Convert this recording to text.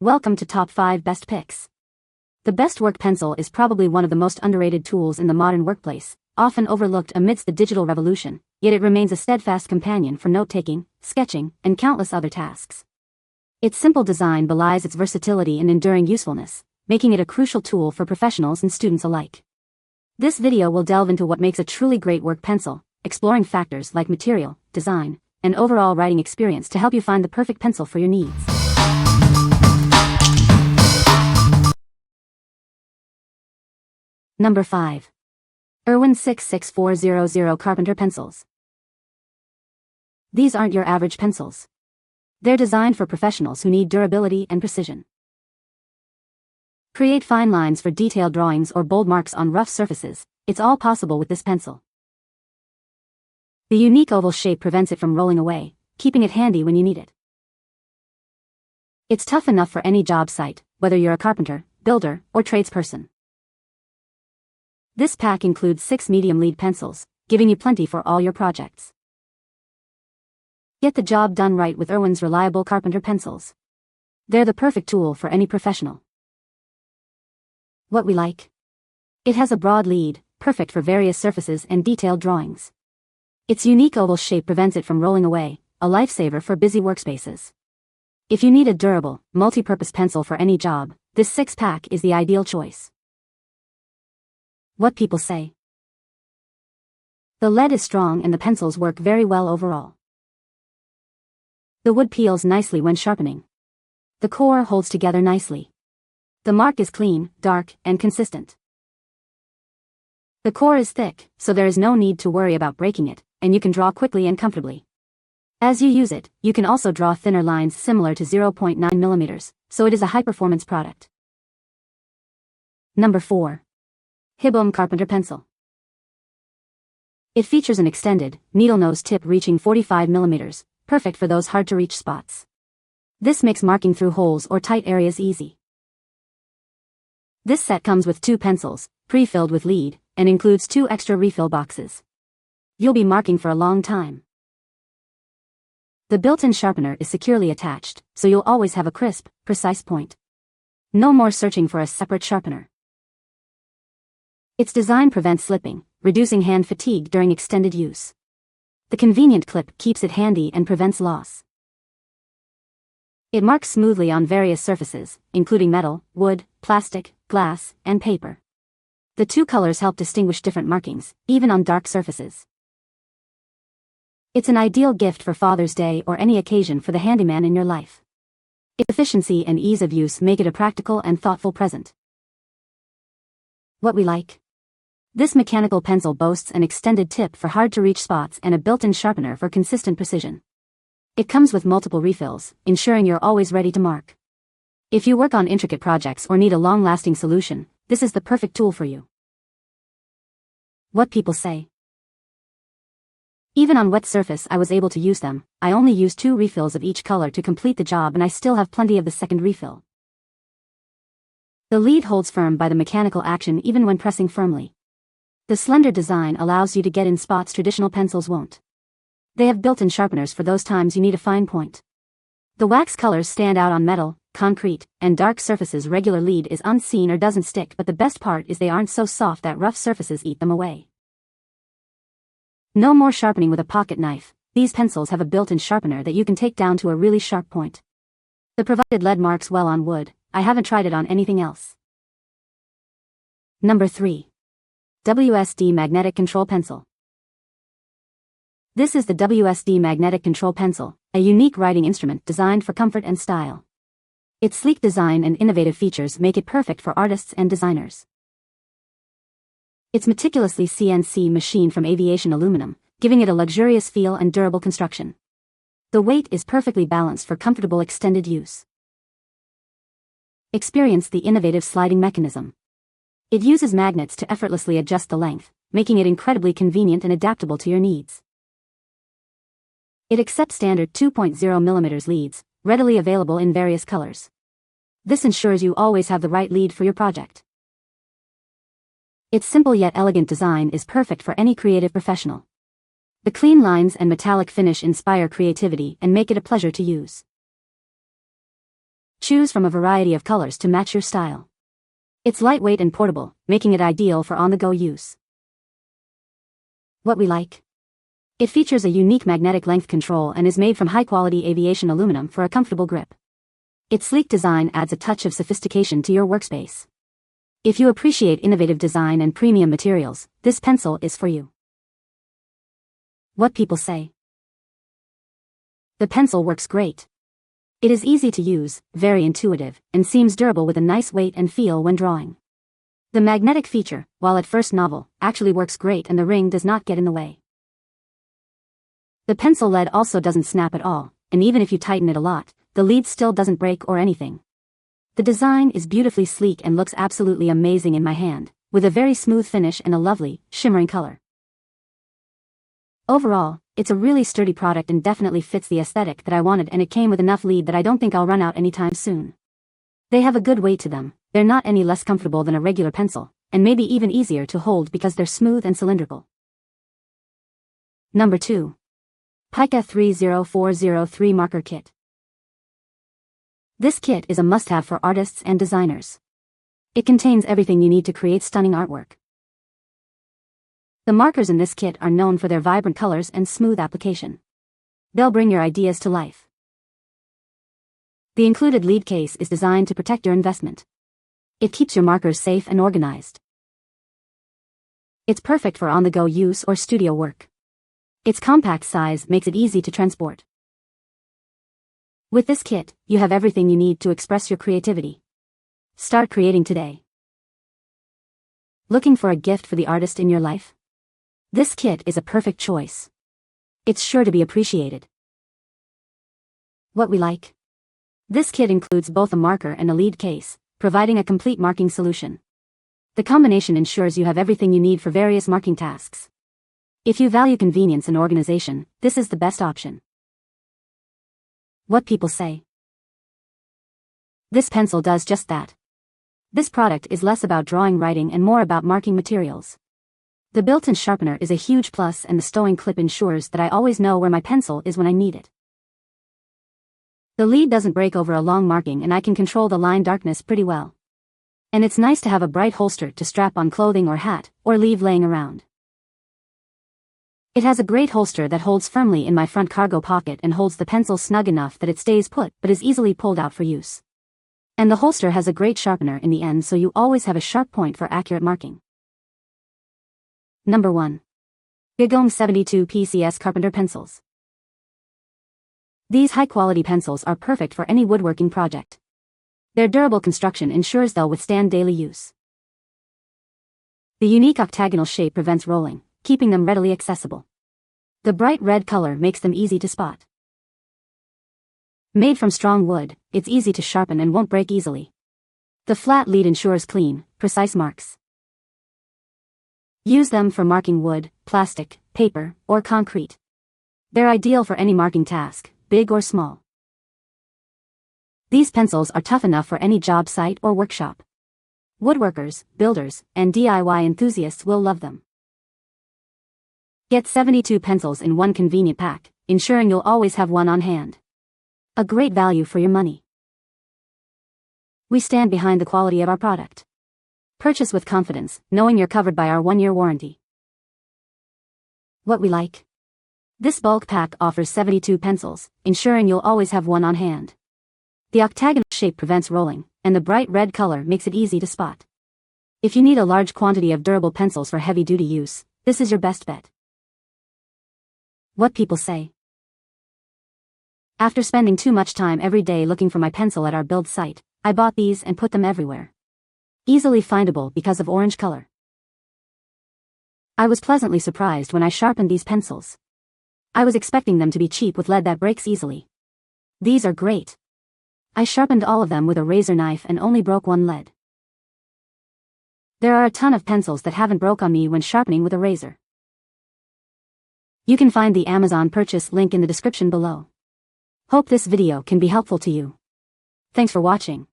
Welcome to Top 5 Best Picks. The best work pencil is probably one of the most underrated tools in the modern workplace, often overlooked amidst the digital revolution, yet it remains a steadfast companion for note-taking, sketching, and countless other tasks. Its simple design belies its versatility and enduring usefulness, making it a crucial tool for professionals and students alike. This video will delve into what makes a truly great work pencil, exploring factors like material, design, and overall writing experience to help you find the perfect pencil for your needs. Number 5. Irwin 66400 Carpenter Pencils. These aren't your average pencils. They're designed for professionals who need durability and precision. Create fine lines for detailed drawings or bold marks on rough surfaces. It's all possible with this pencil. The unique oval shape prevents it from rolling away, keeping it handy when you need it. It's tough enough for any job site, whether you're a carpenter, builder, or tradesperson. This pack includes 6 medium lead pencils, giving you plenty for all your projects. Get the job done right with Irwin's reliable Carpenter pencils. They're the perfect tool for any professional. What we like? It has a broad lead, perfect for various surfaces and detailed drawings. Its unique oval shape prevents it from rolling away, a lifesaver for busy workspaces. If you need a durable, multi-purpose pencil for any job, this 6-pack is the ideal choice. What people say. The lead is strong and the pencils work very well overall. The wood peels nicely when sharpening. The core holds together nicely. The mark is clean, dark, and consistent. The core is thick, so there is no need to worry about breaking it, and you can draw quickly and comfortably. As you use it, you can also draw thinner lines similar to 0.9 mm, so it is a high-performance product. Number 4. Hiboom Carpenter Pencil. It features an extended, needle nose tip reaching 45 mm, perfect for those hard-to-reach spots. This makes marking through holes or tight areas easy. This set comes with 2 pencils, pre-filled with lead, and includes 2 extra refill boxes. You'll be marking for a long time. The built-in sharpener is securely attached, so you'll always have a crisp, precise point. No more searching for a separate sharpener. Its design prevents slipping, reducing hand fatigue during extended use. The convenient clip keeps it handy and prevents loss. It marks smoothly on various surfaces, including metal, wood, plastic, glass, and paper. The 2 colors help distinguish different markings, even on dark surfaces. It's an ideal gift for Father's Day or any occasion for the handyman in your life. Its efficiency and ease of use make it a practical and thoughtful present. What we like? This mechanical pencil boasts an extended tip for hard-to-reach spots and a built-in sharpener for consistent precision. It comes with multiple refills, ensuring you're always ready to mark. If you work on intricate projects or need a long-lasting solution, this is the perfect tool for you. What people say. Even on wet surface I was able to use them. I only used 2 refills of each color to complete the job and I still have plenty of the second refill. The lead holds firm by the mechanical action even when pressing firmly. The slender design allows you to get in spots traditional pencils won't. They have built-in sharpeners for those times you need a fine point. The wax colors stand out on metal, concrete, and dark surfaces. Regular lead is unseen or doesn't stick, but the best part is they aren't so soft that rough surfaces eat them away. No more sharpening with a pocket knife. These pencils have a built-in sharpener that you can take down to a really sharp point. The provided lead marks well on wood. I haven't tried it on anything else. Number 3. WSD Magnetic Control Pencil. This is the WSD Magnetic Control Pencil, a unique writing instrument designed for comfort and style. Its sleek design and innovative features make it perfect for artists and designers. It's meticulously CNC machined from aviation aluminum, giving it a luxurious feel and durable construction. The weight is perfectly balanced for comfortable extended use. Experience the innovative sliding mechanism. It uses magnets to effortlessly adjust the length, making it incredibly convenient and adaptable to your needs. It accepts standard 2.0 mm leads, readily available in various colors. This ensures you always have the right lead for your project. Its simple yet elegant design is perfect for any creative professional. The clean lines and metallic finish inspire creativity and make it a pleasure to use. Choose from a variety of colors to match your style. It's lightweight and portable, making it ideal for on-the-go use. What we like. It features a unique magnetic length control and is made from high-quality aviation aluminum for a comfortable grip. Its sleek design adds a touch of sophistication to your workspace. If you appreciate innovative design and premium materials, this pencil is for you. What people say. The pencil works great. It is easy to use, very intuitive, and seems durable with a nice weight and feel when drawing. The magnetic feature, while at first novel, actually works great and the ring does not get in the way. The pencil lead also doesn't snap at all, and even if you tighten it a lot, the lead still doesn't break or anything. The design is beautifully sleek and looks absolutely amazing in my hand, with a very smooth finish and a lovely, shimmering color. Overall, it's a really sturdy product and definitely fits the aesthetic that I wanted, and it came with enough lead that I don't think I'll run out anytime soon. They have a good weight to them, they're not any less comfortable than a regular pencil, and maybe even easier to hold because they're smooth and cylindrical. Number 2. Pica 30403 Marker Kit. This kit is a must-have for artists and designers. It contains everything you need to create stunning artwork. The markers in this kit are known for their vibrant colors and smooth application. They'll bring your ideas to life. The included lead case is designed to protect your investment. It keeps your markers safe and organized. It's perfect for on-the-go use or studio work. Its compact size makes it easy to transport. With this kit, you have everything you need to express your creativity. Start creating today. Looking for a gift for the artist in your life? This kit is a perfect choice. It's sure to be appreciated. What we like. This kit includes both a marker and a lead case, providing a complete marking solution. The combination ensures you have everything you need for various marking tasks. If you value convenience and organization, this is the best option. What people say. This pencil does just that. This product is less about drawing writing and more about marking materials. The built-in sharpener is a huge plus, and the stowing clip ensures that I always know where my pencil is when I need it. The lead doesn't break over a long marking, and I can control the line darkness pretty well. And it's nice to have a bright holster to strap on clothing or hat, or leave laying around. It has a great holster that holds firmly in my front cargo pocket and holds the pencil snug enough that it stays put but is easily pulled out for use. And the holster has a great sharpener in the end, so you always have a sharp point for accurate marking. Number 1. Gegong 72 PCS Carpenter Pencils. These high-quality pencils are perfect for any woodworking project. Their durable construction ensures they'll withstand daily use. The unique octagonal shape prevents rolling, keeping them readily accessible. The bright red color makes them easy to spot. Made from strong wood, it's easy to sharpen and won't break easily. The flat lead ensures clean, precise marks. Use them for marking wood, plastic, paper, or concrete. They're ideal for any marking task, big or small. These pencils are tough enough for any job site or workshop. Woodworkers, builders, and DIY enthusiasts will love them. Get 72 pencils in one convenient pack, ensuring you'll always have one on hand. A great value for your money. We stand behind the quality of our product. Purchase with confidence, knowing you're covered by our 1-year warranty. What we like. This bulk pack offers 72 pencils, ensuring you'll always have one on hand. The octagonal shape prevents rolling, and the bright red color makes it easy to spot. If you need a large quantity of durable pencils for heavy-duty use, this is your best bet. What people say. After spending too much time every day looking for my pencil at our build site, I bought these and put them everywhere. Easily findable because of orange color. I was pleasantly surprised when I sharpened these pencils. I was expecting them to be cheap with lead that breaks easily. These are great. I sharpened all of them with a razor knife and only broke one lead. There are a ton of pencils that haven't broke on me when sharpening with a razor. You can find the Amazon purchase link in the description below. Hope this video can be helpful to you. Thanks for watching.